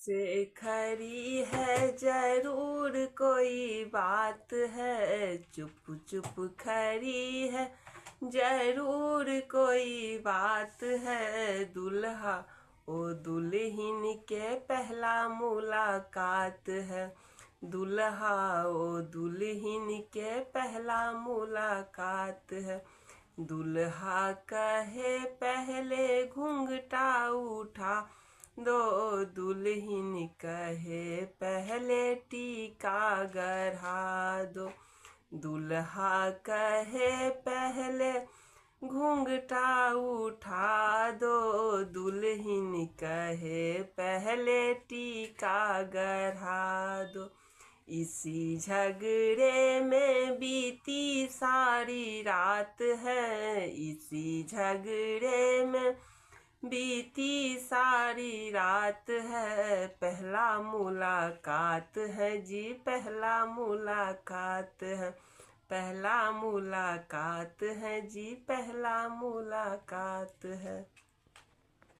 से खरी है जरूर कोई बात है, चुप चुप खरी है जरूर कोई बात है। दुल्हा ओ दुल्हन के पहला मुलाकात है, दुल्हा ओ दुल्हन के पहला मुलाकात है। दुल्हा कहे पहले घूंघटा उठा दो, दुल्हन कहे पहले टीका गढ़ा दो। दुल्हा कहे पहले घूंघटा उठा दो, दुल्हन कहे पहले टीका गढ़ा दो। इसी झगड़े में बीती सारी रात है, इसी झगड़े में बीती सारी रात है। पहला मुलाकात है जी, पहला मुलाकात है, पहला मुलाकात है जी, पहला मुलाकात है।